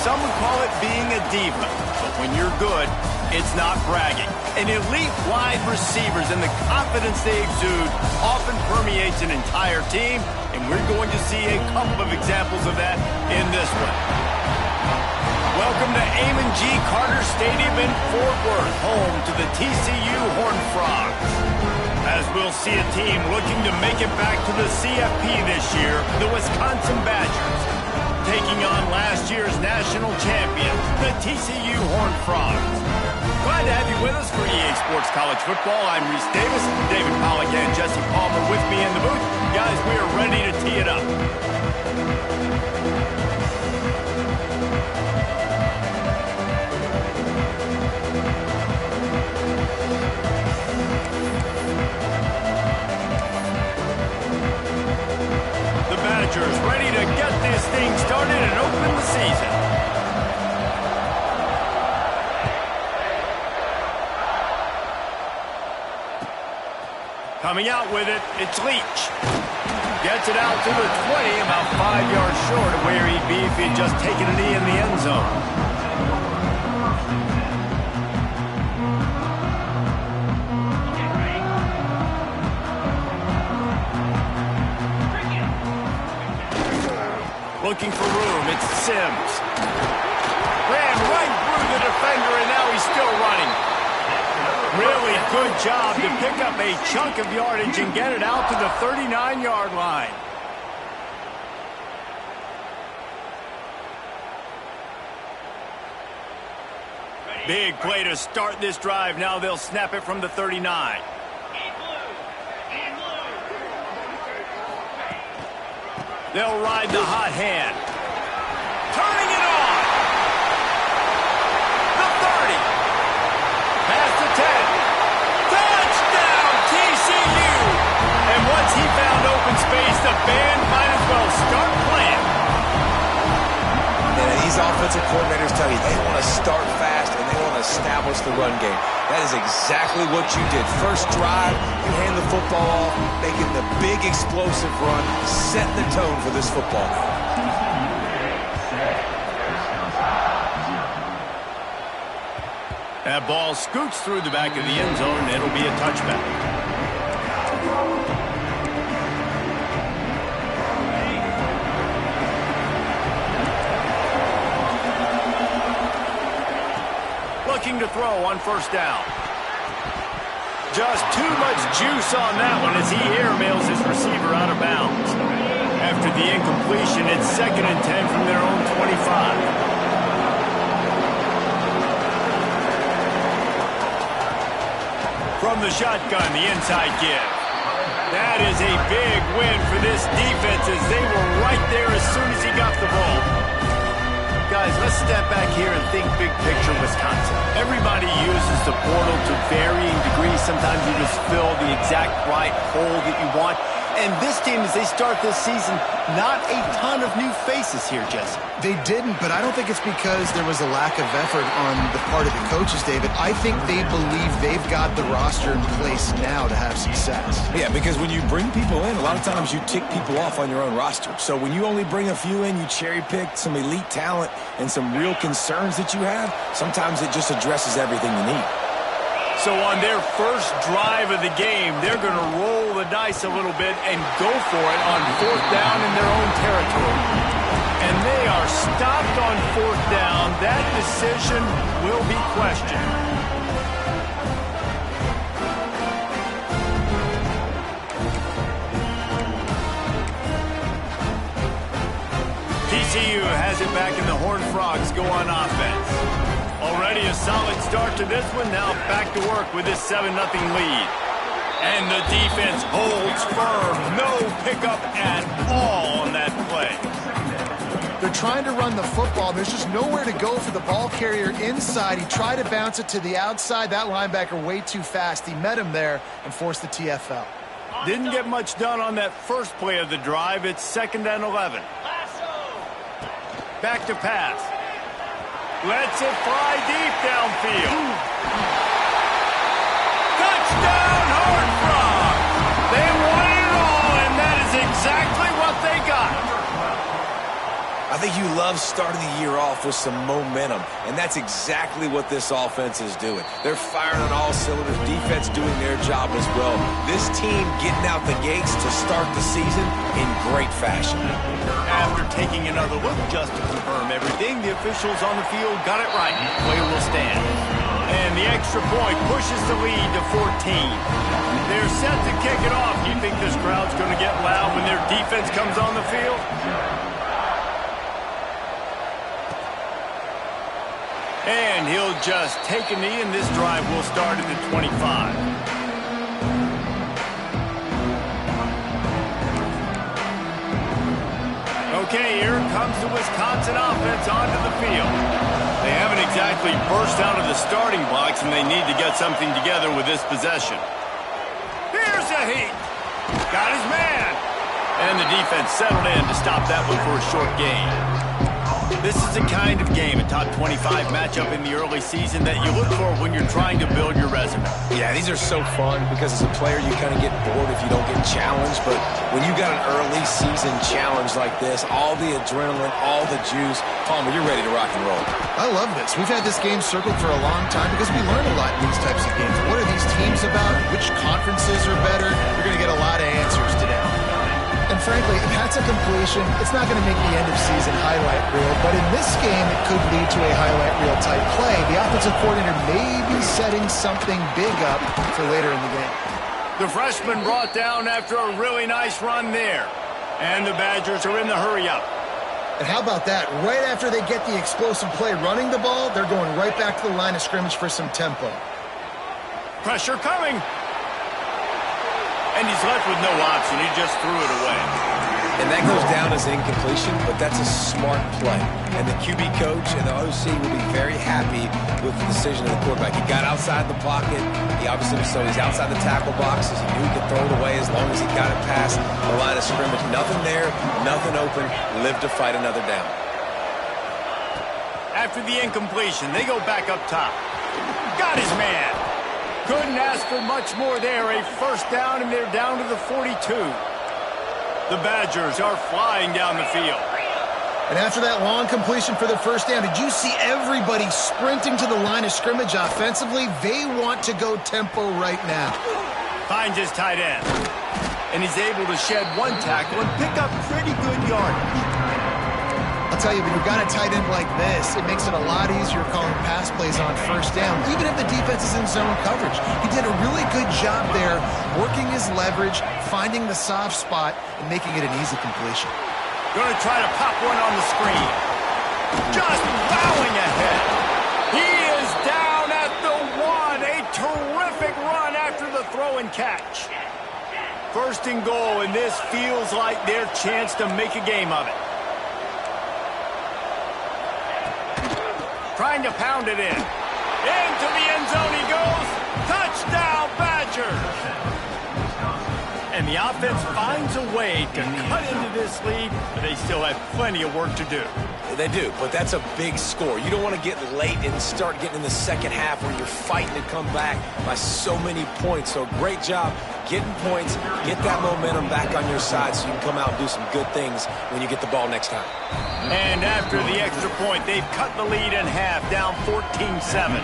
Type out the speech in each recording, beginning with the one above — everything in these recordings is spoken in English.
some would call it being a diva. But when you're good, it's not bragging. An elite wide receivers and the confidence they exude often permeates an entire team, and we're going to see a couple of examples of that in this one. Welcome to Amon G. Carter Stadium in Fort Worth, home to the TCU Horned Frogs. As we'll see a team looking to make it back to the CFP this year, the Wisconsin Badgers, taking on last year's national champions, the TCU Horned Frogs. Glad to have you with us for EA Sports College Football. I'm Reese Davis, David Pollack and Jesse Palmer with me in the booth. Guys, we are ready to tee it up. Ready to get this thing started and open the season. Coming out with it, it's Leach. Gets it out to the 20, about 5 yards short of where he'd be if he'd just taken a knee in the end zone. Looking for room, it's Sims. Ran right through the defender, and now he's still running. Really good job to pick up a chunk of yardage and get it out to the 39-yard line. Big play to start this drive. Now they'll snap it from the 39. They'll ride the hot hand. Turning it on. The 30. Past the 10. Touchdown, TCU. And once he found open space, the band might as well start playing. And these offensive coordinators tell you they want to start fast and they want to establish the run game. That is exactly what you did. First drive, you hand the football off, making the big explosive run, setting the tone for this football game. That ball scoots through the back of the end zone, and it'll be a touchback. Looking to throw on first down. Just too much juice on that one as he airmails his receiver out of bounds. After the incompletion, it's 2nd and 10 from their own 25. From the shotgun, the inside give. That is a big win for this defense as they were right there as soon as he got the ball. Guys, let's step back here and think big picture Wisconsin. Everybody uses the portal to varying degrees. Sometimes you just fill the exact right hole that you want. And this team, as they start this season, not a ton of new faces here, Jesse. They didn't, but I don't think it's because there was a lack of effort on the part of the coaches, David. I think they believe they've got the roster in place now to have success. Yeah, because when you bring people in, a lot of times you tick people off on your own roster. So when you only bring a few in, you cherry-pick some elite talent and some real concerns that you have, sometimes it just addresses everything you need. So on their first drive of the game, they're going to roll the dice a little bit and go for it on 4th down in their own territory. And they are stopped on 4th down. That decision will be questioned. TCU has it back, and the Horned Frogs go on offense. Already a solid start to this one. Now back to work with this 7-0 lead. And the defense holds firm. No pickup at all on that play. They're trying to run the football. There's just nowhere to go for the ball carrier inside. He tried to bounce it to the outside. That linebacker way too fast. He met him there and forced the TFL. Didn't get much done on that first play of the drive. It's 2nd and 11. Back to pass. Lets it fly deep downfield. Touchdown, Horned Frogs! They wanted it all, and that is exactly what they got. I I think you love starting the year off with some momentum, and that's exactly what this offense is doing. They're firing on all cylinders, defense doing their job as well. This team getting out the gates to start the season in great fashion. After taking another look just to confirm everything, the officials on the field got it right. Play will stand. And the extra point pushes the lead to 14. They're set to kick it off. Do you think this crowd's going to get loud when their defense comes on the field? And he'll just take a knee, and this drive will start at the 25. Okay, here comes the Wisconsin offense onto the field. They haven't exactly burst out of the starting blocks, and they need to get something together with this possession. Here's a heat. Got his man. And the defense settled in to stop that one for a short gain. This is the kind of game, a top 25 matchup in the early season, that you look for when you're trying to build your resume. Yeah, these are so fun because as a player you kind of get bored if you don't get challenged, but when you got an early season challenge like this, all the adrenaline, all the juice, Palmer, you're ready to rock and roll. I love this. We've had this game circled for a long time because we learn a lot in these types of games. What are these teams about? Which conferences are better? You're going to get a lot of answers today. And frankly, if that's a completion, it's not going to make the end-of-season highlight reel. But in this game, it could lead to a highlight reel-type play. The offensive coordinator may be setting something big up for later in the game. The freshman brought down after a really nice run there. And the Badgers are in the hurry-up. And how about that? Right after they get the explosive play running the ball, they're going right back to the line of scrimmage for some tempo. Pressure coming. And he's left with no option. He just threw it away. And that goes down as an incompletion, but that's a smart play. And the QB coach and the OC will be very happy with the decision of the quarterback. He got outside the pocket. He obviously, so he's outside the tackle boxes. He knew he could throw it away as long as he got it past the line of scrimmage. Nothing there, nothing open. Live to fight another down. After the incompletion, they go back up top. Got his man. Couldn't ask for much more there. A first down, and they're down to the 42. The Badgers are flying down the field. And after that long completion for the first down, did you see everybody sprinting to the line of scrimmage offensively? They want to go tempo right now. Finds his tight end. And he's able to shed one tackle and pick up pretty good yardage. I'll tell you, when you've got a tight end like this, it makes it a lot easier calling pass plays on first down, even if the defense is in zone coverage. He did a really good job there, working his leverage, finding the soft spot, and making it an easy completion. Going to try to pop one on the screen. Just bowing ahead. He is down at the 1. A terrific run after the throw and catch. First and goal, and this feels like their chance to make a game of it. Trying to pound it in. Into the end zone he goes. Touchdown, Badgers! And the offense finds a way to cut into this lead, but they still have plenty of work to do. They do, but that's a big score. You don't want to get late and start getting in the second half where you're fighting to come back by so many points. So great job getting points, get that momentum back on your side so you can come out and do some good things when you get the ball next time. And after the extra point, they've cut the lead in half, down 14-7.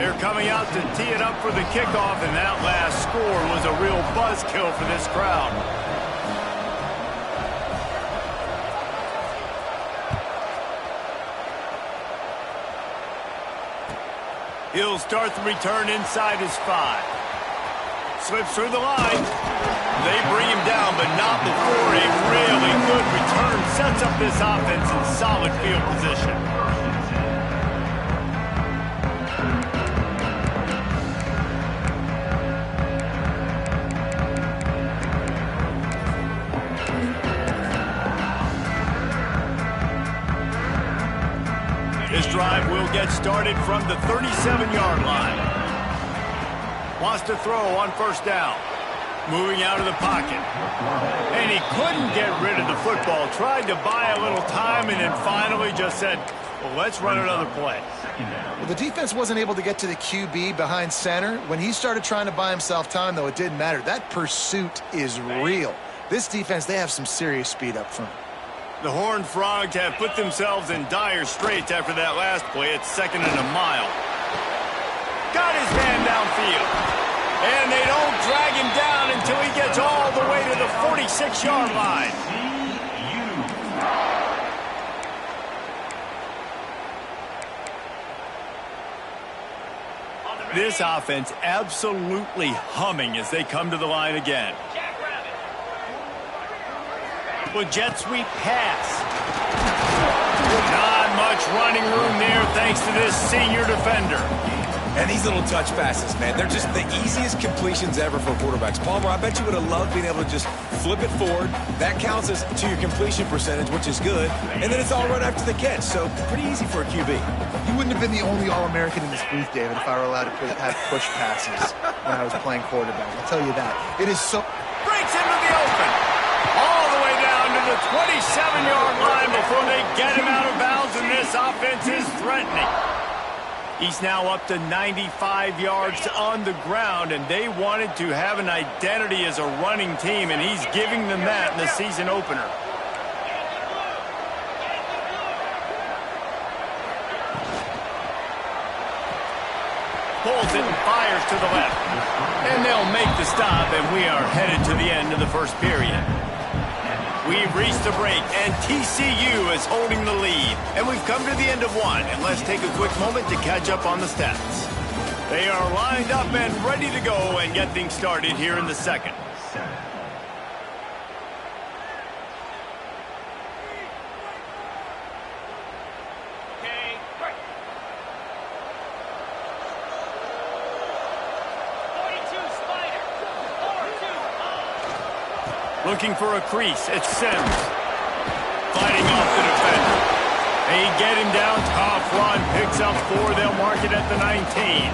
They're coming out to tee it up for the kickoff, and that last score was a real buzzkill for this crowd. He'll start the return inside his 5. Slips through the line. They bring him down, but not before a really good return sets up this offense in solid field position. This drive will get started from the 37-yard line. Wants to throw on first down. Moving out of the pocket. And he couldn't get rid of the football. Tried to buy a little time and then finally just said, well, let's run another play. Well, the defense wasn't able to get to the QB behind center. When he started trying to buy himself time, though, it didn't matter. That pursuit is real. This defense, they have some serious speed up front. The Horned Frogs have put themselves in dire straits after that last play. It's 2nd and a mile. Got his man downfield. And they don't drag him down until he gets all the way to the 46-yard line. This offense absolutely humming as they come to the line again. With jet sweep pass. Not much running room there thanks to this senior defender. And these little touch passes, man, they're just the easiest completions ever for quarterbacks. Palmer, I bet you would have loved being able to just flip it forward. That counts as to your completion percentage, which is good. And then it's all run after the catch, so pretty easy for a QB. You wouldn't have been the only All-American in this booth, David, if I were allowed to have push passes when I was playing quarterback. I'll tell you that. It is so... Breaks into the open. All the way down to the 27-yard line before they get him out of bounds, and this offense is threatening. He's now up to 95 yards on the ground, and they wanted to have an identity as a running team, and he's giving them that in the season opener. Pulls it and fires to the left. And they'll make the stop, and we are headed to the end of the first period. We've reached the break, and TCU is holding the lead. And we've come to the end of one, and let's take a quick moment to catch up on the stats. They are lined up and ready to go and get things started here in the second. Looking for a crease. It's Sims. Fighting off the defender. They get him down. Tough run. Picks up 4. They'll mark it at the 19.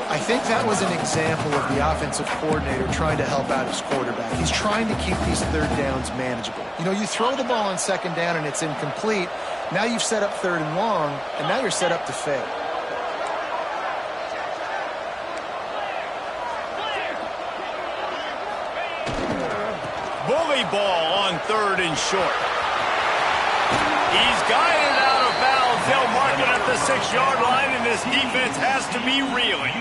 I think that was an example of the offensive coordinator trying to help out his quarterback. He's trying to keep these third downs manageable. You know, you throw the ball on second down and it's incomplete. Now you've set up third and long, and now you're set up to fail. Bully ball on 3rd and short. He's got it out of bounds. They'll mark it at the 6-yard line, and this defense has to be reeling.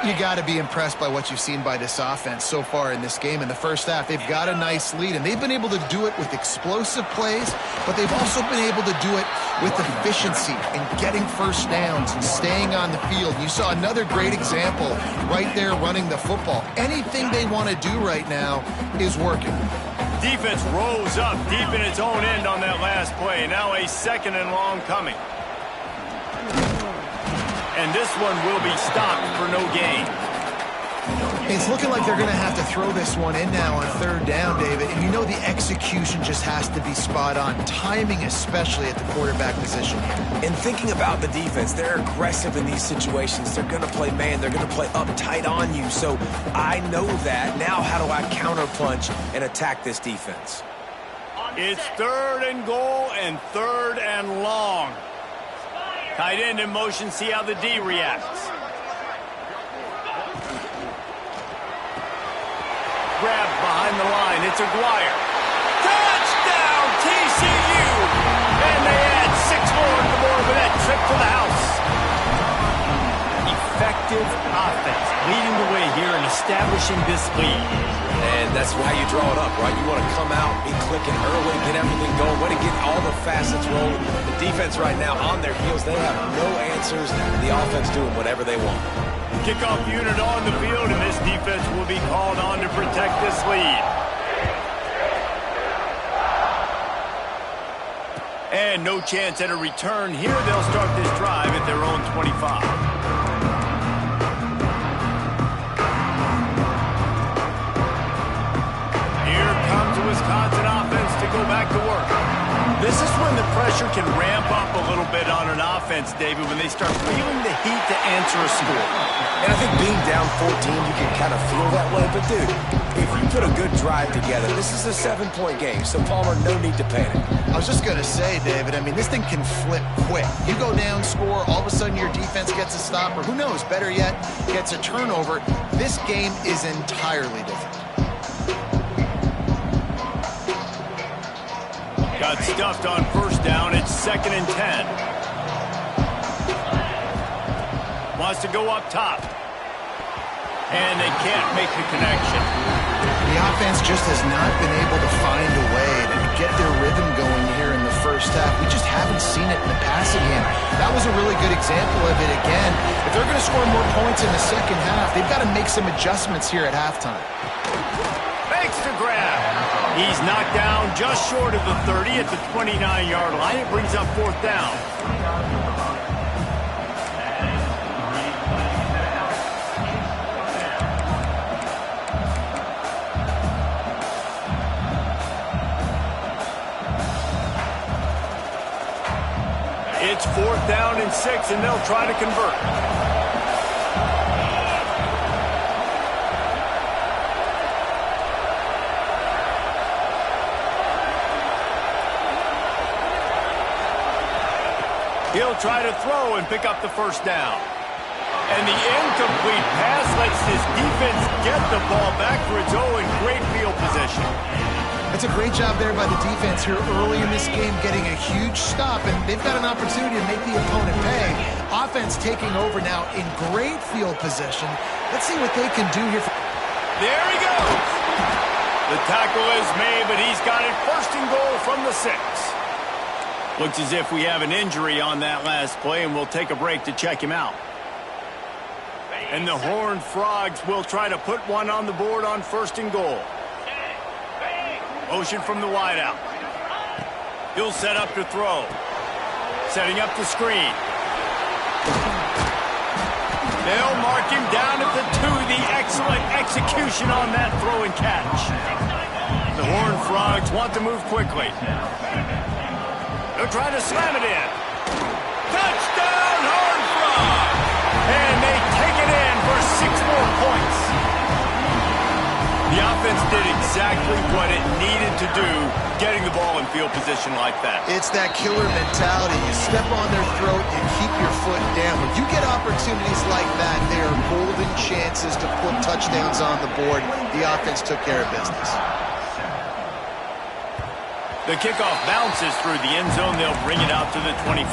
You got to be impressed by what you've seen by this offense so far in this game. In the first half, they've got a nice lead, and they've been able to do it with explosive plays, but they've also been able to do it with efficiency and getting first downs and staying on the field. You saw another great example right there running the football. Anything they want to do right now is working. Defense rose up deep in its own end on that last play. Now a 2nd and long coming. And this one will be stopped for no gain. It's looking like they're going to have to throw this one in now on 3rd down, David. And you know the execution just has to be spot on. Timing especially at the quarterback position. And thinking about the defense, they're aggressive in these situations. They're going to play man. They're going to play up tight on you. So I know that. Now how do I counterpunch and attack this defense? It's 3rd and goal and 3rd and long. Tight end in motion, see how the D reacts. Grab behind the line, it's Aguirre. Touchdown, TCU! And they add 6 more to the board with that trip to the house. Effective offense, leading the way here and establishing this lead. And that's why you draw it up, right? You want to come out, be clicking early, get everything going, way to get all the facets rolling. The defense right now on their heels, they have no answers. The offense doing whatever they want. Kickoff unit on the field, and this defense will be called on to protect this lead. And no chance at a return here. They'll start this drive at their own 25. Wisconsin offense to go back to work. This is when the pressure can ramp up a little bit on an offense, David, when they start feeling the heat to answer a score. And I think being down 14, you can kind of feel that way. But, dude, if you put a good drive together, this is a 7-point game. So, Palmer, no need to panic. I was just going to say, David, I mean, this thing can flip quick. You go down, score, all of a sudden your defense gets a stop, or who knows, better yet, gets a turnover. This game is entirely different. Got stuffed on first down. It's 2nd and 10. Wants to go up top. And they can't make the connection. The offense just has not been able to find a way to get their rhythm going here in the first half. We just haven't seen it in the passing game. That was a really good example of it again. If they're going to score more points in the second half, they've got to make some adjustments here at halftime. Makes the grab. He's knocked down just short of the 30 at the 29-yard line. It brings up 4th down. It's 4th down and 6, and they'll try to convert. He'll try to throw and pick up the first down. And the incomplete pass lets this defense get the ball back for its own great field position. That's a great job there by the defense here early in this game, getting a huge stop, and they've got an opportunity to make the opponent pay. Offense taking over now in great field position. Let's see what they can do here. There he goes. The tackle is made, but he's got it 1st and goal from the 6. Looks as if we have an injury on that last play, and we'll take a break to check him out. And the Horned Frogs will try to put one on the board on 1st and goal. Motion from the wideout. He'll set up to throw. Setting up the screen. They'll mark him down at the 2. The excellent execution on that throw and catch. The Horned Frogs want to move quickly. They'll try to slam it in. Touchdown, Horned Frogs! And they take it in for 6 more points. The offense did exactly what it needed to do, getting the ball in field position like that. It's that killer mentality. You step on their throat, you keep your foot down. When you get opportunities like that, they are golden chances to put touchdowns on the board. The offense took care of business. The kickoff bounces through the end zone. They'll bring it out to the 25.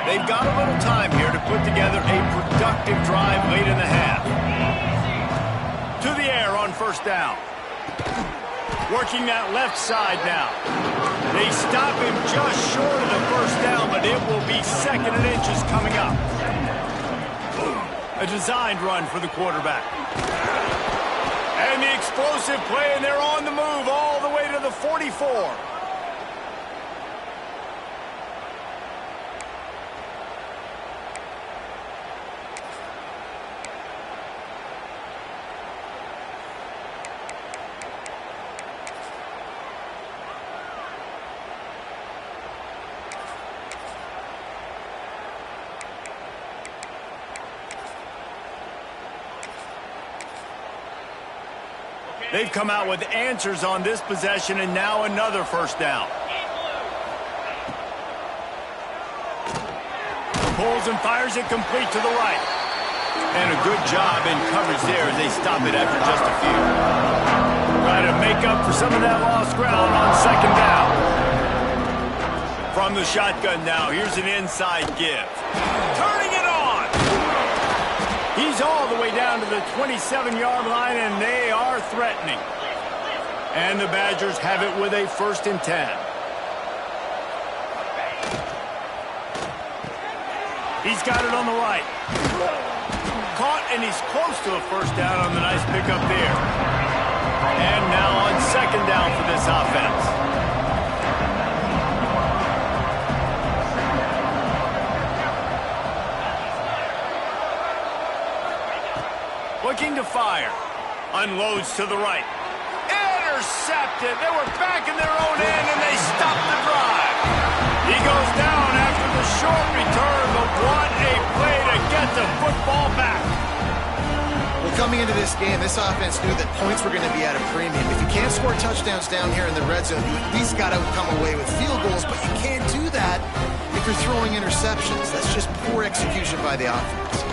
They've got a little time here to put together a productive drive late in the half. To the air on 1st down. Working that left side now. They stop him just short of the 1st down, but it will be 2nd and inches coming up. A designed run for the quarterback. And the explosive play, and they're on the move all the way to the 44. They've come out with answers on this possession, and now another 1st down. Pulls and fires it complete to the right. And a good job in coverage there as they stop it after just a few. Try to make up for some of that lost ground on 2nd down. From the shotgun now, here's an inside give. Turning it on! He's all the way down to the 27-yard line, and they are threatening. And the Badgers have it with a 1st and 10. He's got it on the right. Caught, and he's close to a 1st down on the nice pickup there. And now on 2nd down for this offense. Looking to fire. Unloads to the right. Intercepted. They were back in their own end, and they stopped the drive. He goes down after the short return, but what a play to get the football back. Well, coming into this game, this offense knew that points were going to be at a premium. If you can't score touchdowns down here in the red zone, you at least got to come away with field goals, but you can't do that if you're throwing interceptions. That's just poor execution by the offense.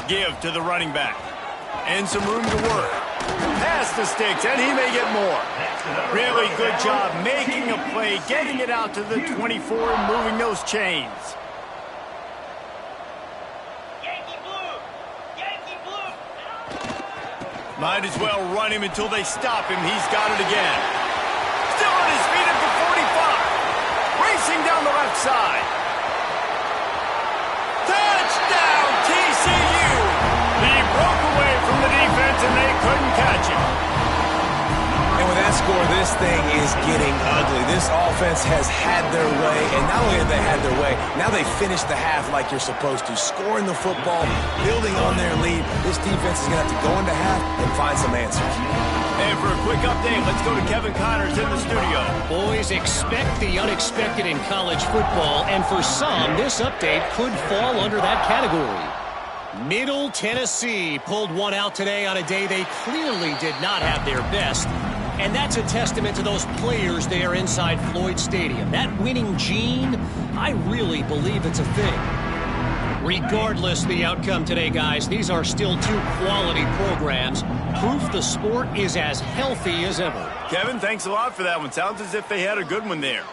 Give to the running back. And some room to work. Pass the sticks, and he may get more. Really good job making a play, getting it out to the 24 and moving those chains. Might as well run him until they stop him. He's got it again. Still on his feet at the 45. Racing down the left side. Touchdown, TCU! He broke away from the defense, and they couldn't catch him. And with that score, this thing is getting ugly. This offense has had their way, and not only have they had their way, now they finished the half like you're supposed to, scoring the football, building on their lead. This defense is going to have to go into half and find some answers. And for a quick update, let's go to Kevin Connors in the studio. Boys, expect the unexpected in college football, and for some, this update could fall under that category. Middle Tennessee pulled one out today on a day they clearly did not have their best. And that's a testament to those players there inside Floyd Stadium. That winning gene, I really believe it's a thing. Regardless the outcome today, guys, these are still two quality programs. Proof the sport is as healthy as ever. Kevin, thanks a lot for that one. Sounds as if they had a good one there.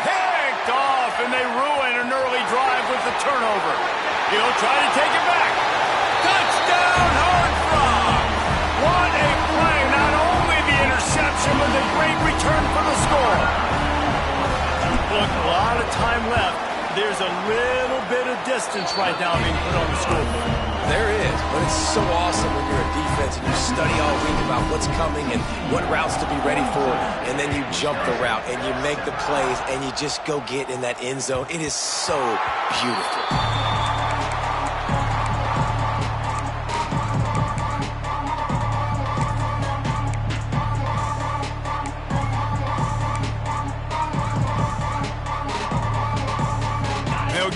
Picked off, and they ruin an early drive with the turnover. He'll try to take it back. Touchdown, Hard Frog! What a play! Not only the interception, but the great return for the score. Look, a lot of time left. There's a little bit of distance right now being put on the scoreboard. There is, but it's so awesome when you're a defense and you study all week about what's coming and what routes to be ready for, and then you jump the route and you make the plays and you just go get in that end zone. It is so beautiful.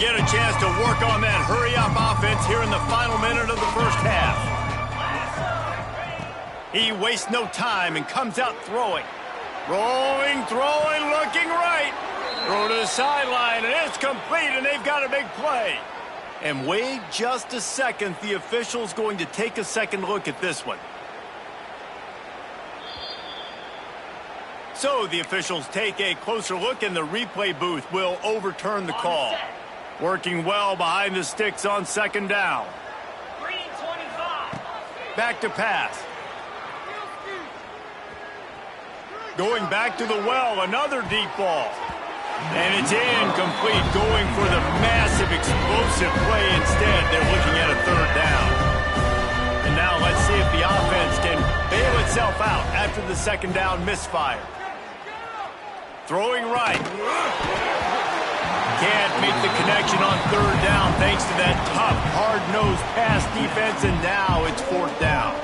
Get a chance to work on that hurry-up offense here in the final minute of the first half. He wastes no time and comes out throwing. Rolling, throwing, looking right. Throw to the sideline, and it's complete, and they've got a big play. And wait just a second. The official's going to take a second look at this one. So the officials take a closer look, and the replay booth will overturn the call. Working well behind the sticks on second down. Back to pass. Going back to the well, another deep ball. And it's incomplete, going for the massive explosive play instead. They're looking at a third down. And now let's see if the offense can bail itself out after the second down misfire. Throwing right. Can't make the connection on third down thanks to that tough, hard-nosed pass defense, and now it's fourth down.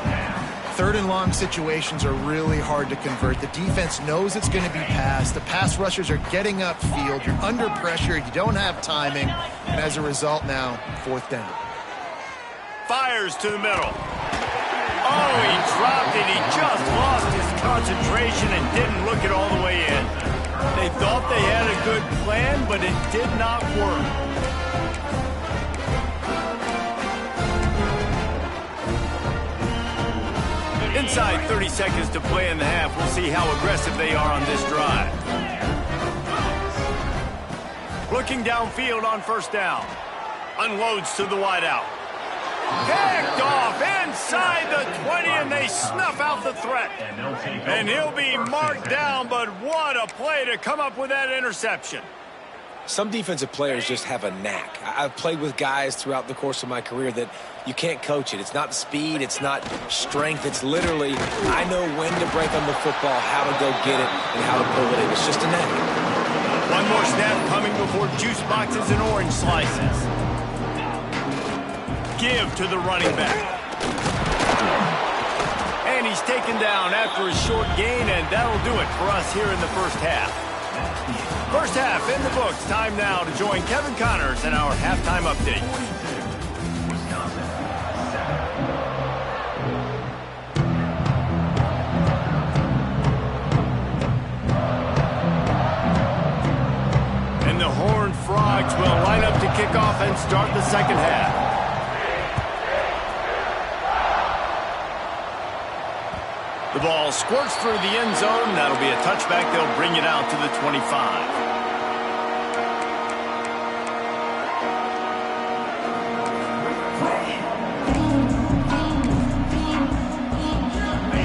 Third and long situations are really hard to convert. The defense knows it's going to be passed. The pass rushers are getting upfield. You're under pressure. You don't have timing. And as a result now, fourth down. Fires to the middle. Oh, he dropped it. He just lost his concentration and didn't look it all the way in. They thought they had a good plan, but it did not work. Inside 30 seconds to play in the half. We'll see how aggressive they are on this drive. Looking downfield on first down. Unloads to the wideout. Picked off inside the 20, and they snuff out the threat. And he'll be marked down, but what a play to come up with that interception. Some defensive players just have a knack. I've played with guys throughout the course of my career that you can't coach it. It's not speed, it's not strength. It's literally, I know when to break on the football, how to go get it, and how to pull it in. It's just a knack. One more snap coming before juice boxes and orange slices. Give to the running back. And he's taken down after a short gain, and that'll do it for us here in the first half. First half in the books. Time now to join Kevin Connors in our halftime update. And the Horned Frogs will line up to kick off and start the second half. The ball squirts through the end zone. That'll be a touchback. They'll bring it out to the 25.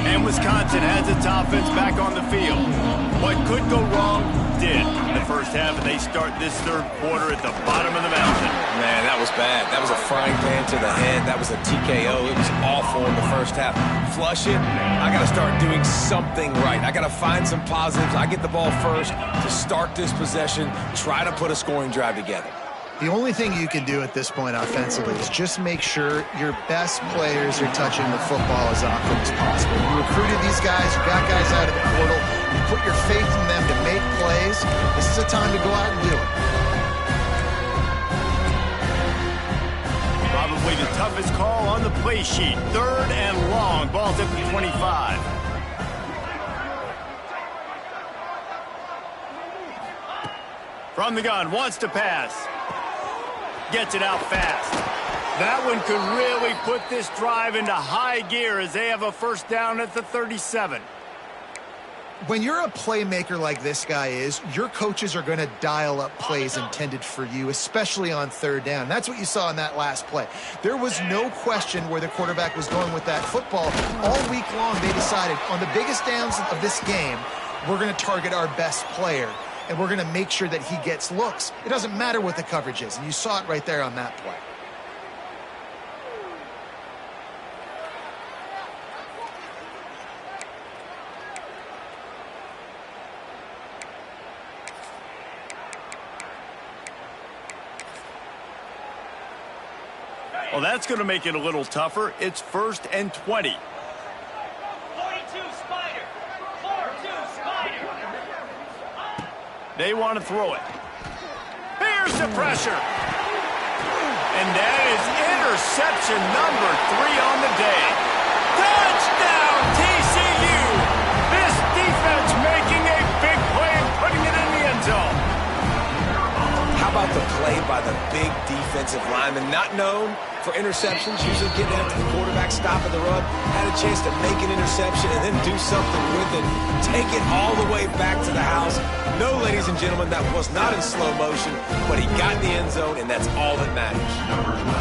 And Wisconsin has its offense back on the field. What could go wrong did in the first half, and they start this third quarter at the bottom of the mountain. Man, that was bad. That was a frying pan to the head. That was a TKO. It was awful in the first half. Flush it. I got to start doing something right. I got to find some positives. I get the ball first to start this possession, try to put a scoring drive together. The only thing you can do at this point offensively is just make sure your best players are touching the football as often as possible. You recruited these guys, you got guys out of the portal, you put your faith in them to make plays. This is a time to go out and do it. Probably the toughest call on the play sheet. 3rd and long. Ball's at the 25. From the gun, wants to pass. Gets it out fast. That one could really put this drive into high gear as they have a first down at the 37. When you're a playmaker like this guy is, your coaches are going to dial up plays intended for you, especially on 3rd down. That's what you saw in that last play. There was no question where the quarterback was going with that football. All week long, they decided on the biggest downs of this game, we're going to target our best player, and we're going to make sure that he gets looks. It doesn't matter what the coverage is, and you saw it right there on that play. Well, that's going to make it a little tougher. It's 1st and 20. 42 Spider. 4-2 Spider. They want to throw it. Here's the pressure. And that is interception number 3 on the day. Touchdown, TCU. This defense making a big play and putting it in the end zone. How about the play by the big defensive lineman? Not known for interceptions, usually getting after the quarterback, stopping the run, had a chance to make an interception and then do something with it, take it all the way back to the house. No, ladies and gentlemen, that was not in slow motion, but he got in the end zone, and that's all that matters.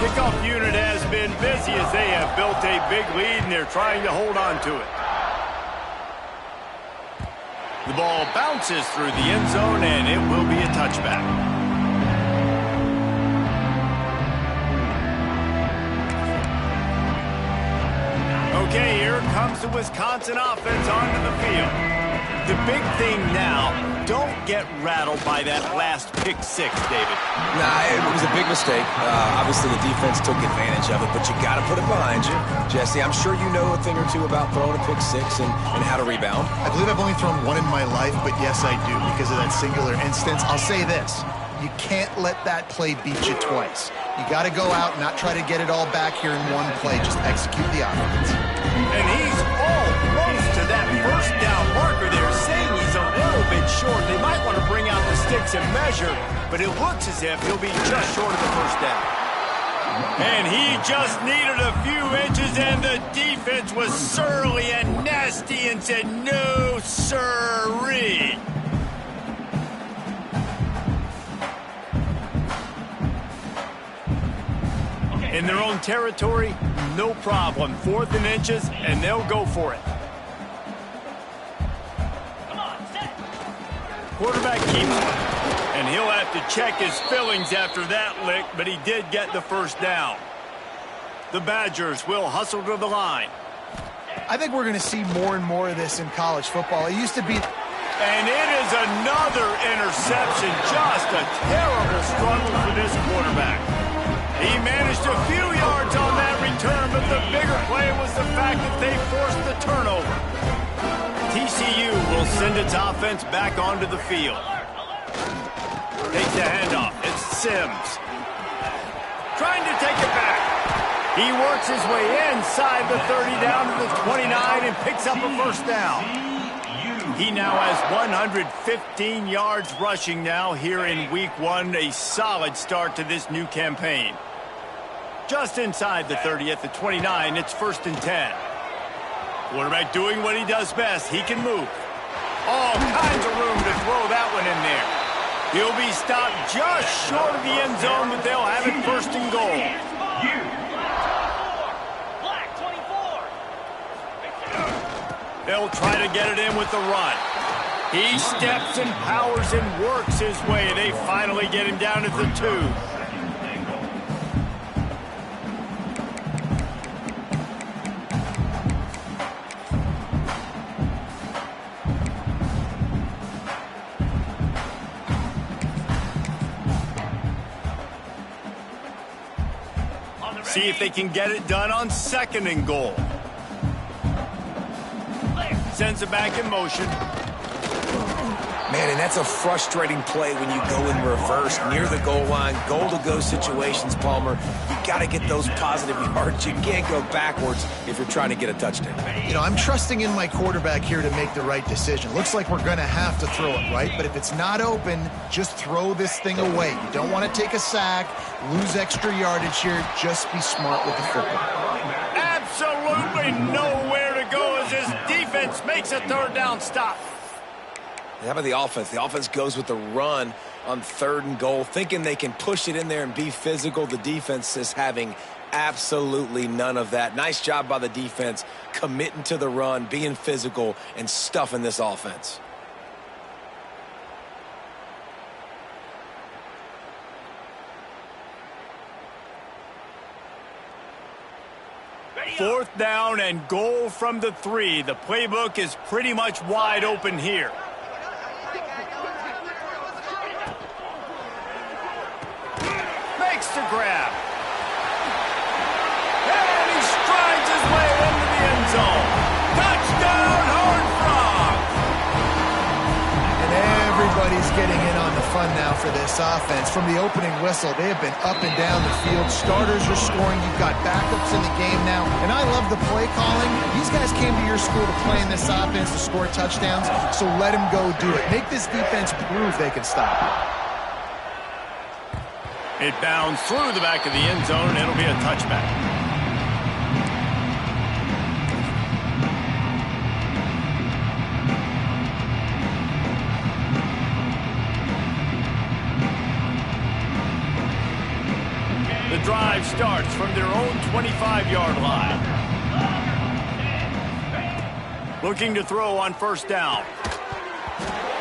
Kickoff unit has been busy as they have built a big lead, and they're trying to hold on to it. The ball bounces through the end zone, and it will be a touchback. Okay, here comes the Wisconsin offense onto the field. The big thing now, don't get rattled by that last pick 6, David. Nah, it was a big mistake. Obviously, the defense took advantage of it, but you got to put it behind you. Jesse, I'm sure you know a thing or two about throwing a pick 6 and how to rebound. I believe I've only thrown one in my life, but yes, I do because of that singular instance. I'll say this. You can't let that play beat you twice. You got to go out and not try to get it all back here in one play. Just execute the offense. And he's almost to that first down marker there, saying he's a little bit short. They might want to bring out the sticks and measure, but it looks as if he'll be just short of the first down. And he just needed a few inches, and the defense was surly and nasty and said, no, sirree. In their own territory, no problem. 4th and inches, and they'll go for it. Come on, set. Quarterback keeps it, and he'll have to check his fillings after that lick, but he did get the first down. The Badgers will hustle to the line. I think we're going to see more and more of this in college football. It used to be... And it is another interception. Just a terrible struggle for this quarterback. He managed a few yards on that return, but the bigger play was the fact that they forced the turnover. TCU will send its offense back onto the field. Takes the handoff. It's Sims. Trying to take it back. He works his way inside the 30 down to the 29 and picks up a first down. He now has 115 yards rushing now here in week 1. A solid start to this new campaign. Just inside the 30 at the 29, it's 1st and 10. Quarterback doing what he does best. He can move. All kinds of room to throw that one in there. He'll be stopped just short of the end zone, but they'll have it first and goal. Black 24. They'll try to get it in with the run. He steps and powers and works his way. They finally get him down at the 2. See if they can get it done on 2nd and goal. Sends it back in motion. Man, and that's a frustrating play when you go in reverse near the goal line. Goal-to-go situations, Palmer. You got to get those positive yards. You can't go backwards if you're trying to get a touchdown. You know, I'm trusting in my quarterback here to make the right decision. Looks like we're going to have to throw it, right? But if it's not open, just throw this thing away. You don't want to take a sack, lose extra yardage here. Just be smart with the football. Absolutely nowhere to go as his defense makes a 3rd down stop. How about the offense? The offense goes with the run on 3rd and goal, thinking they can push it in there and be physical. The defense is having absolutely none of that. Nice job by the defense, committing to the run, being physical, and stuffing this offense. Fourth down and goal from the 3. The playbook is pretty much wide open here. To grab. And he strides his way into the end zone. Touchdown, Horned Frogs! And everybody's getting in on the fun now for this offense. From the opening whistle, they have been up and down the field. Starters are scoring. You've got backups in the game now. And I love the play calling. These guys came to your school to play in this offense to score touchdowns, so let them go do it. Make this defense prove they can stop it. It bounds through the back of the end zone, and it'll be a touchback. The drive starts from their own 25-yard line. Looking to throw on 1st down.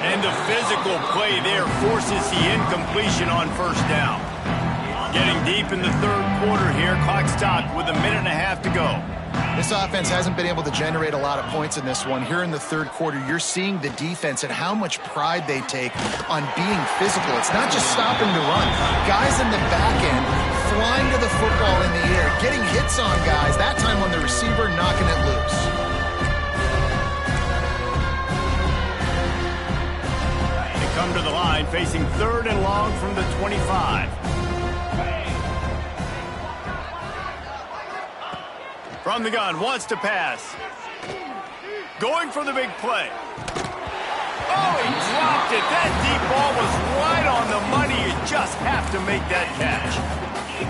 And the physical play there forces the incompletion on 1st down. Getting deep in the 3rd quarter here. Clock stopped with 1.5 minutes to go. This offense hasn't been able to generate a lot of points in this one. Here in the 3rd quarter, you're seeing the defense and how much pride they take on being physical. It's not just stopping to run. Guys in the back end flying to the football in the air, getting hits on guys, that time on the receiver, knocking it loose. They come to the line facing 3rd and long from the 25. From the gun, wants to pass. Going for the big play. Oh, he dropped it. That deep ball was right on the money. You just have to make that catch.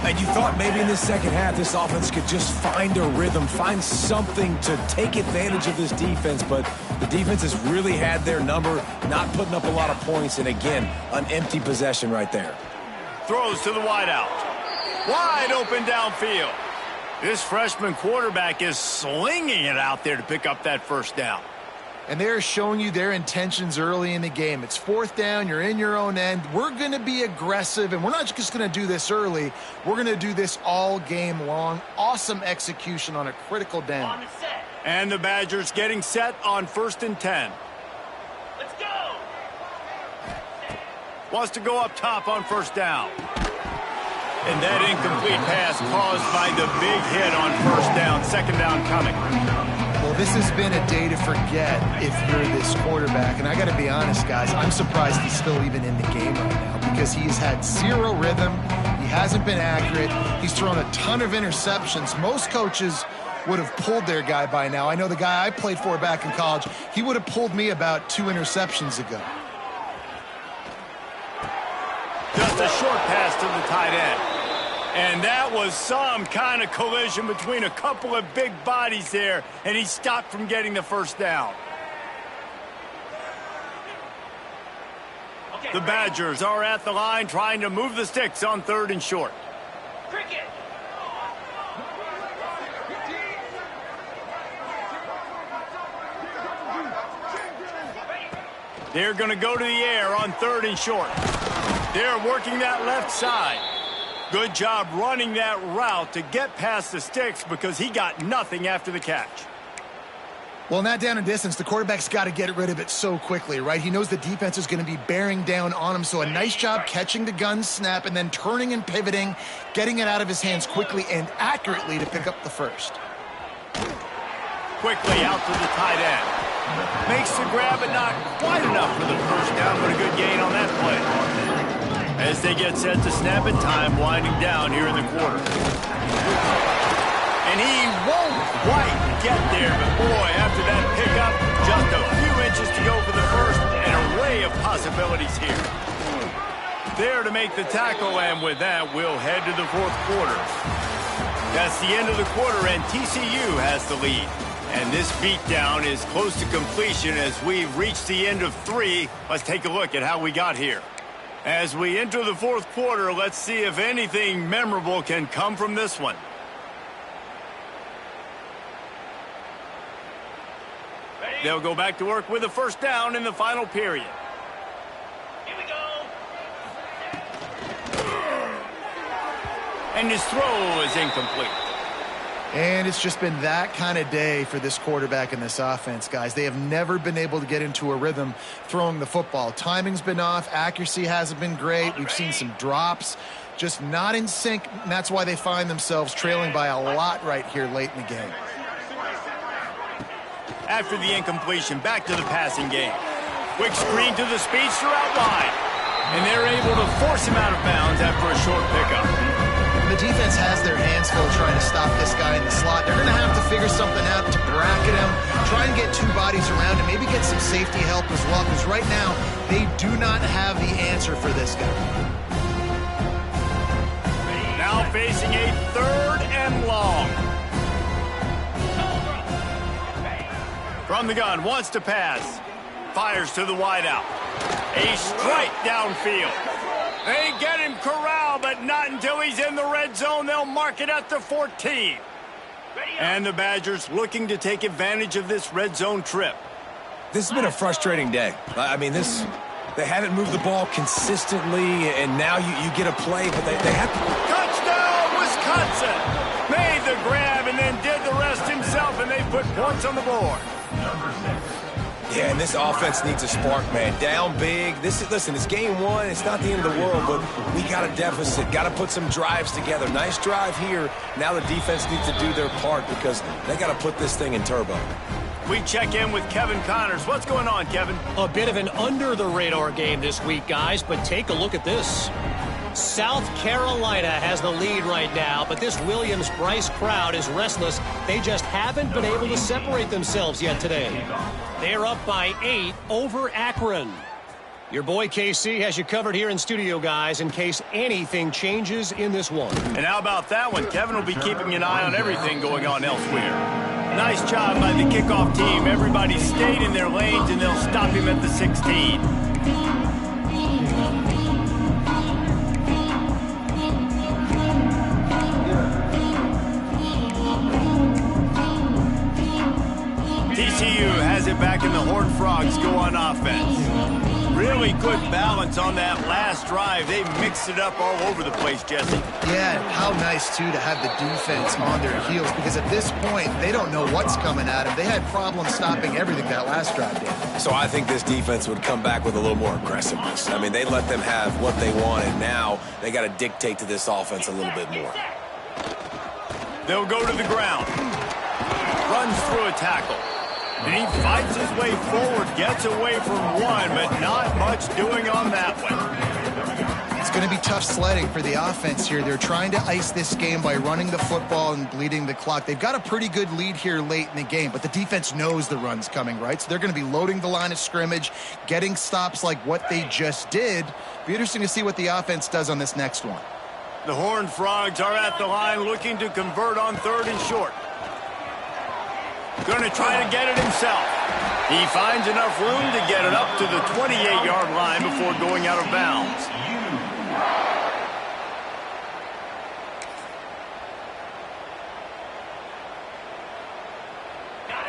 And you thought maybe in the 2nd half this offense could just find a rhythm, find something to take advantage of this defense, but the defense has really had their number, not putting up a lot of points, and again, an empty possession right there. Throws to the wideout. Wide open downfield. This freshman quarterback is slinging it out there to pick up that 1st down. And they're showing you their intentions early in the game. It's 4th down. You're in your own end. We're going to be aggressive, and we're not just going to do this early. We're going to do this all game long. Awesome execution on a critical down. On the set. And the Badgers getting set on 1st and 10. Let's go. Wants to go up top on 1st down. And that incomplete pass caused by the big hit on 1st down. 2nd down coming. Well, this has been a day to forget if you're this quarterback. And I got to be honest, guys, I'm surprised he's still even in the game right now because he's had 0 rhythm. He hasn't been accurate. He's thrown a ton of interceptions. Most coaches would have pulled their guy by now. I know the guy I played for back in college, he would have pulled me about 2 interceptions ago. Just a short pass to the tight end. And that was some kind of collision between a couple of big bodies there, and he stopped from getting the first down. Okay, The Badgers are at the line trying to move the sticks on 3rd and short. Cricket. They're going to go to the air on 3rd and short. They're working that left side. Good job running that route to get past the sticks because he got nothing after the catch. Well, in that down and distance, the quarterback's got to get rid of it so quickly, right? He knows the defense is going to be bearing down on him, so a nice job catching the gun snap and then turning and pivoting, getting it out of his hands quickly and accurately to pick up the first. Quickly out to the tight end. Makes the grab, but not quite enough for the first down, but a good gain on that play. As they get set to snap it, time winding down here in the quarter. And he won't quite get there, but boy, after that pickup, just a few inches to go for the first, an array of possibilities here. There to make the tackle, and with that, we'll head to the 4th quarter. That's the end of the quarter, and TCU has the lead. And this beatdown is close to completion as we've reached the end of 3. Let's take a look at how we got here. As we enter the 4th quarter, let's see if anything memorable can come from this one. They'll go back to work with a first down in the final period. Here we go. And his throw is incomplete. And it's just been that kind of day for this quarterback and this offense, guys. They have never been able to get into a rhythm throwing the football. Timing's been off. Accuracy hasn't been great. We've seen some drops. Just not in sync, and that's why they find themselves trailing by a lot right here late in the game. After the incompletion, back to the passing game. Quick screen to the speedster out wide. And they're able to force him out of bounds after a short pickup. The defense has their hands full trying to stop this guy in the slot. They're going to have to figure something out to bracket him, try and get 2 bodies around him, maybe get some safety help as well, because right now they do not have the answer for this guy. Now facing a 3rd and long. From the gun, wants to pass. Fires to the wideout. A strike downfield. They get him corralled, but not until he's in the red zone. They'll mark it at the 14. And the Badgers looking to take advantage of this red zone trip. This has been a frustrating day. I mean, they haven't moved the ball consistently, and now you get a play, but they have to. Touchdown, Wisconsin! Made the grab and then did the rest himself, and they put points on the board. Yeah, and this offense needs a spark, man. Down big. Listen, it's game 1. It's not the end of the world, but we got a deficit. Got to put some drives together. Nice drive here. Now the defense needs to do their part because they got to put this thing in turbo. We check in with Kevin Connors. What's going on, Kevin? A bit of an under-the-radar game this week, guys, but take a look at this. South Carolina has the lead right now, but this Williams-Brice crowd is restless. They just haven't been able to separate themselves yet today. They're up by 8 over Akron. Your boy KC has you covered here in studio, guys, in case anything changes in this one. And how about that one? Kevin will be keeping an eye on everything going on elsewhere. Nice job by the kickoff team. Everybody stayed in their lanes, and they'll stop him at the 16. TCU has it back, and the Horned Frogs go on offense. Really good balance on that last drive. They mixed it up all over the place, Jesse. Yeah, how nice, too, to have the defense on their heels, because at this point, they don't know what's coming at them. They had problems stopping everything that last drive did. So I think this defense would come back with a little more aggressiveness. I mean, they let them have what they want, and now they got to dictate to this offense a little bit more. They'll go to the ground. Runs through a tackle. And he fights his way forward, gets away from one, but not much doing on that one. It's going to be tough sledding for the offense here. They're trying to ice this game by running the football and bleeding the clock. They've got a pretty good lead here late in the game, but the defense knows the run's coming, right? So they're going to be loading the line of scrimmage, getting stops like what they just did. Be interesting to see what the offense does on this next one. The Horned Frogs are at the line looking to convert on 3rd and short. Going to try to get it himself. He finds enough room to get it up to the 28-yard line before going out of bounds.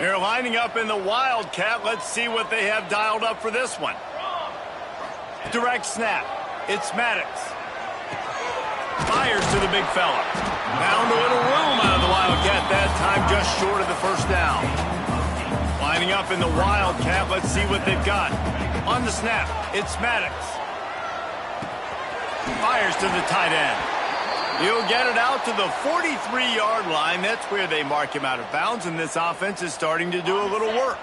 They're lining up in the Wildcat. Let's see what they have dialed up for this one. Direct snap. It's Maddox. Fires to the big fella. Found a little room out of the Wildcat that time, just short of the first down. Lining up in the Wildcat. Let's see what they've got. On the snap, it's Maddox. Fires to the tight end. He'll get it out to the 43-yard line. That's where they mark him out of bounds, and this offense is starting to do a little work.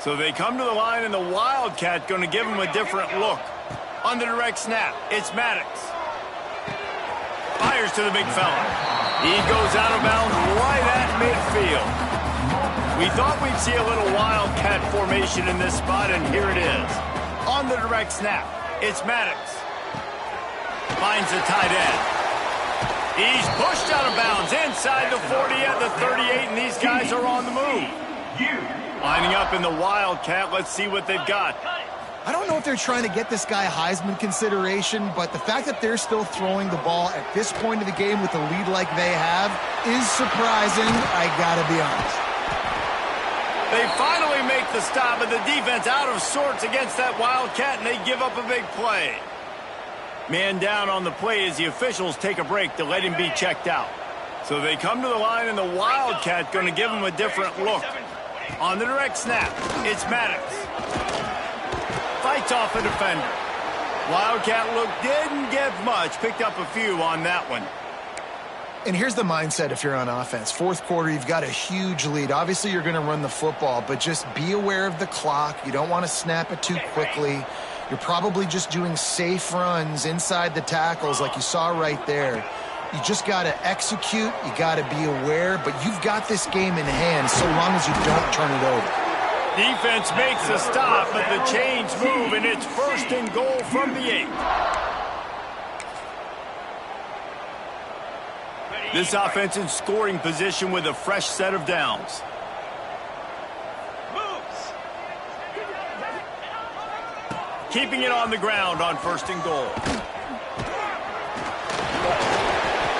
So they come to the line, and the Wildcat going to give him a different look. On the direct snap, it's Maddox. Fires to the big fella. He goes out of bounds right at midfield. We thought we'd see a little Wildcat formation in this spot, and here it is. On the direct snap, it's Maddox. Finds the tight end. He's pushed out of bounds inside the 40 at the 38, and these guys are on the move. Lining up in the Wildcat, let's see what they've got. I don't know if they're trying to get this guy Heisman consideration, but the fact that they're still throwing the ball at this point of the game with a lead like they have is surprising, I gotta be honest. They finally make the stop, and the defense out of sorts against that Wildcat, and they give up a big play. Man down on the play as the officials take a break to let him be checked out. So they come to the line, and the Wildcat going to give him a different look. On the direct snap, it's Maddox. Fights off a defender. Wildcat look didn't get much. Picked up a few on that one. And here's the mindset if you're on offense. 4th quarter, you've got a huge lead. Obviously, you're going to run the football, but just be aware of the clock. You don't want to snap it too quickly. You're probably just doing safe runs inside the tackles like you saw right there. You just got to execute. You got to be aware, but you've got this game in hand so long as you don't turn it over. Defense makes a stop, but the chains move, and it's 1st and goal from the 8. This offense in scoring position with a fresh set of downs. Keeping it on the ground on 1st and goal.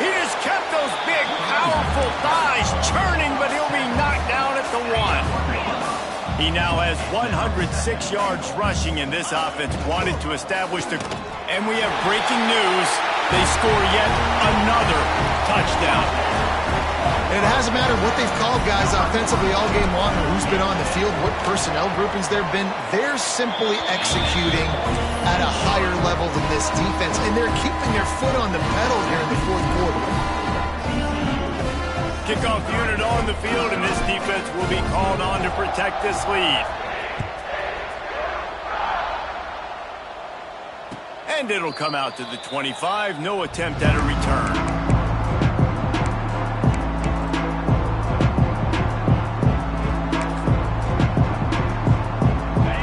He has kept those big, powerful thighs churning, but he'll be knocked down at the 1. He now has 106 yards rushing, and this offense wanted to establish the... And we have breaking news. They score yet another touchdown. And it hasn't mattered what they've called guys offensively all game long or who's been on the field, what personnel groupings there have been. They're simply executing at a higher level than this defense, and they're keeping their foot on the pedal here in the 4th quarter. Kickoff unit on the field, and this defense will be called on to protect this lead. And it'll come out to the 25. No attempt at a return.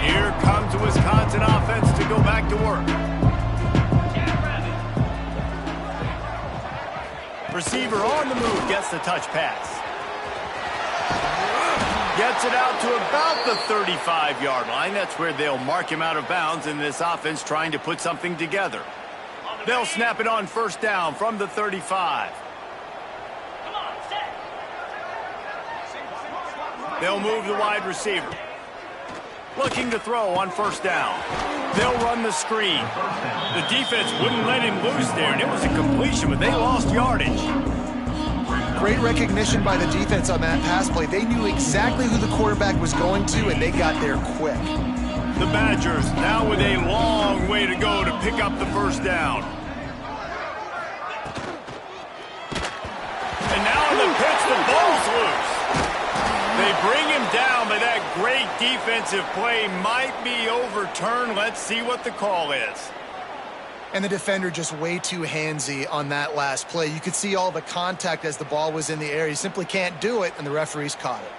Here comes the Wisconsin offense to go back to work. Receiver on the move, gets the touch pass. Gets it out to about the 35-yard line. That's where they'll mark him out of bounds in this offense trying to put something together. They'll snap it on 1st down from the 35. They'll move the wide receiver. Looking to throw on 1st down. They'll run the screen. The defense wouldn't let him loose there, and it was a completion, but they lost yardage. Great recognition by the defense on that pass play. They knew exactly who the quarterback was going to, and they got there quick. The Badgers now with a long way to go to pick up the 1st down. And now in the pitch, the ball's loose. They bring him down, but that great defensive play might be overturned. Let's see what the call is. And the defender just way too handsy on that last play. You could see all the contact as the ball was in the air. He simply can't do it, and the referees caught it.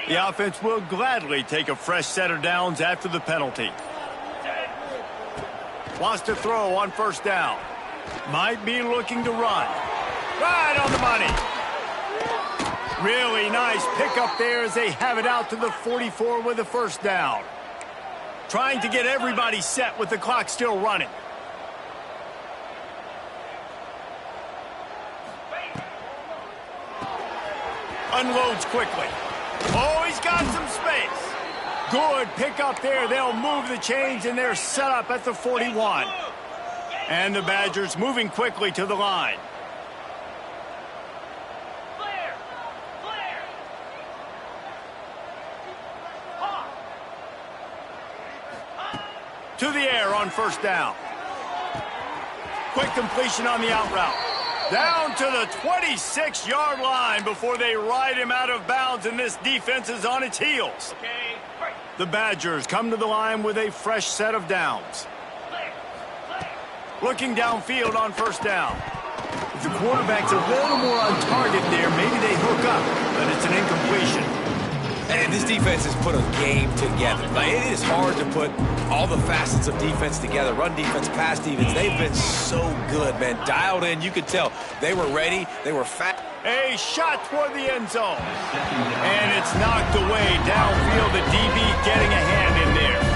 The offense will gladly take a fresh set of downs after the penalty. Wants to throw on first down. Might be looking to run. Right on the money. Really nice pickup there as they have it out to the 44 with a first down. Trying to get everybody set with the clock still running. Unloads quickly. Oh, he's got some space. Good pickup there. They'll move the chains, and they're set up at the 41. And the Badgers moving quickly to the line. To the air on first down. Quick completion on the out route. Down to the 26-yard line before they ride him out of bounds, and this defense is on its heels. The Badgers come to the line with a fresh set of downs. Looking downfield on first down. If the quarterback's a little more on target there, maybe they hook up, but it's an incompletion. And this defense has put a game together. Like, it is hard to put all the facets of defense together. Run defense, pass defense. They've been so good, man. Dialed in. You could tell they were ready. They were fat. A shot toward the end zone. And it's knocked away downfield. The DB getting a hand in there.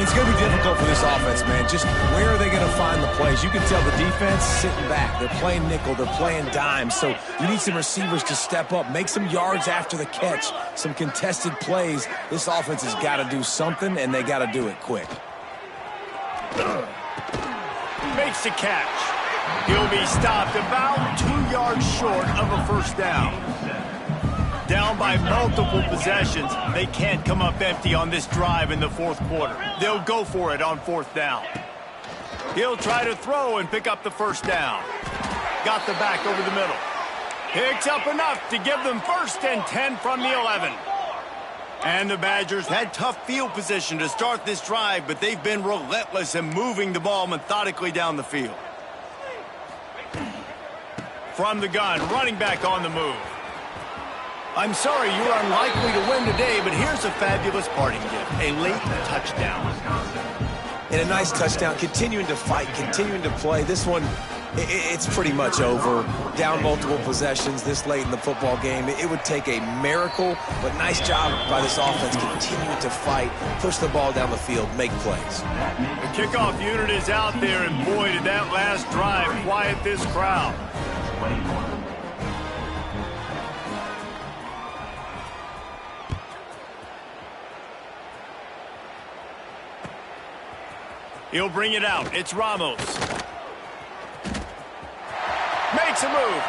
It's going to be difficult for this offense, man. Just where are they going to find the plays? You can tell the defense sitting back. They're playing nickel. They're playing dime. So you need some receivers to step up, make some yards after the catch, some contested plays. This offense has got to do something, and they got to do it quick. Makes the catch. He'll be stopped about 2 yards short of a first down. Down by multiple possessions, they can't come up empty on this drive in the fourth quarter. They'll go for it on fourth down. He'll try to throw and pick up the first down. Got the back over the middle. Picks up enough to give them 1st and 10 from the 11. And the Badgers had tough field position to start this drive, but they've been relentless in moving the ball methodically down the field. From the gun, running back on the move. I'm sorry you're unlikely to win today, but here's a fabulous parting gift. A late touchdown. And a nice touchdown, continuing to fight, continuing to play. This one, it's pretty much over. Down multiple possessions this late in the football game. It would take a miracle, but nice job by this offense continuing to fight, push the ball down the field, make plays. The kickoff unit is out there, and boy, did that last drive quiet this crowd. He'll bring it out. It's Ramos. Makes a move.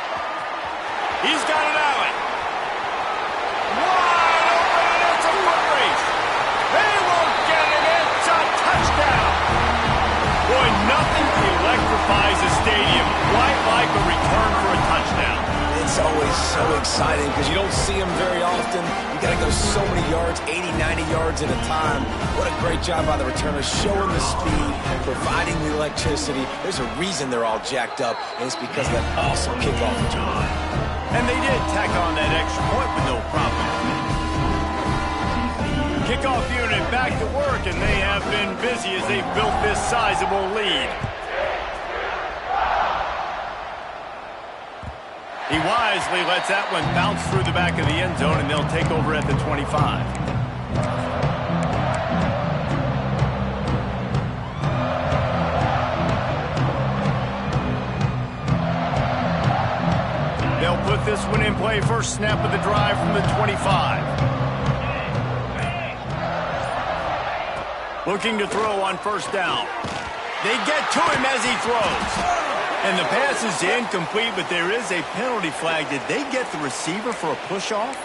He's got an alley. Wide open, and it's a foot race. They won't get it. It's a touchdown. Boy, nothing electrifies a stadium quite like a return for a touchdown. It's always so exciting because you don't see them very often. You got to go so many yards, 80, 90 yards at a time. What a great job by the returner, showing the speed, providing the electricity. There's a reason they're all jacked up, and it's because of that awesome kickoff return. And they did tack on that extra point with no problem. Kickoff unit back to work, and they have been busy as they've built this sizable lead. He wisely lets that one bounce through the back of the end zone, and they'll take over at the 25. They'll put this one in play. First snap of the drive from the 25. Looking to throw on first down. They get to him as he throws. And the pass is incomplete, but there is a penalty flag. Did they get the receiver for a push-off?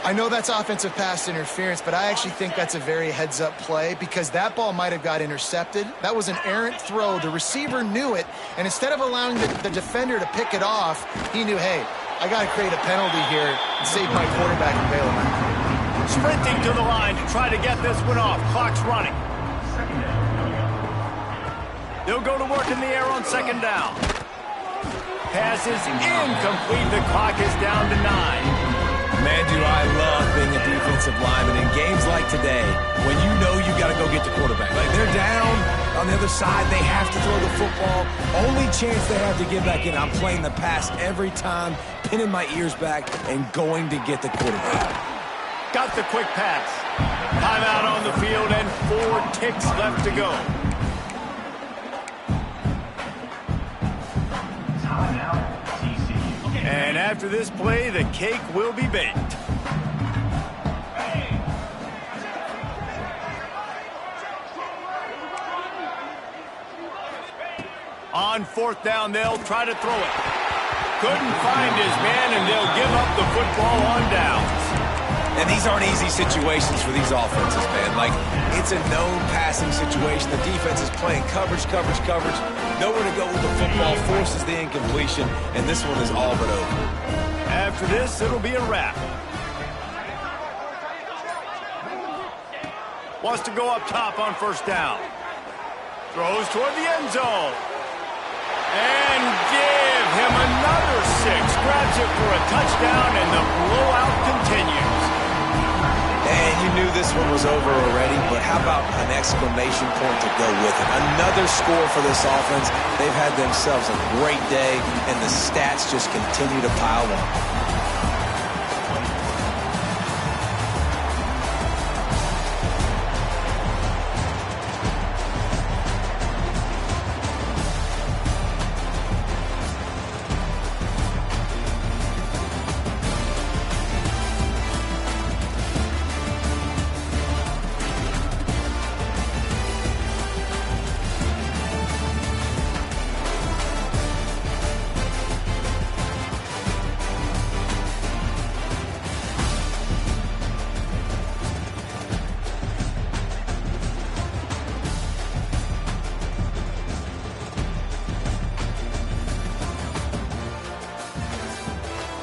I know that's offensive pass interference, but I actually think that's a very heads-up play because that ball might have got intercepted. That was an errant throw. The receiver knew it, and instead of allowing the defender to pick it off, he knew, hey, I got to create a penalty here and save my quarterback and bail him out. Sprinting to the line to try to get this one off. Clock's running. They'll go to work in the air on second down. Pass is incomplete. The clock is down to 9. Man, do I love being a defensive lineman in games like today when you know you got to go get the quarterback. Like they're down on the other side, they have to throw the football. Only chance they have to get back in. I'm playing the pass every time, pinning my ears back and going to get the quarterback. Got the quick pass. Timeout on the field and 4 ticks left to go. And after this play, the cake will be baked. On 4th down, they'll try to throw it. Couldn't find his man, and they'll give up the football on downs. And these aren't easy situations for these offenses, man. Like, it's a known passing situation. The defense is playing coverage. Nowhere to go with the football, forces the incompletion, and this one is all but over. After this, it'll be a wrap. Wants to go up top on 1st down. Throws toward the end zone. And give him another 6. Grabs it for a touchdown, and the blowout continues. And you knew this one was over already, but how about an exclamation point to go with it? Another score for this offense. They've had themselves a great day, and the stats just continue to pile on.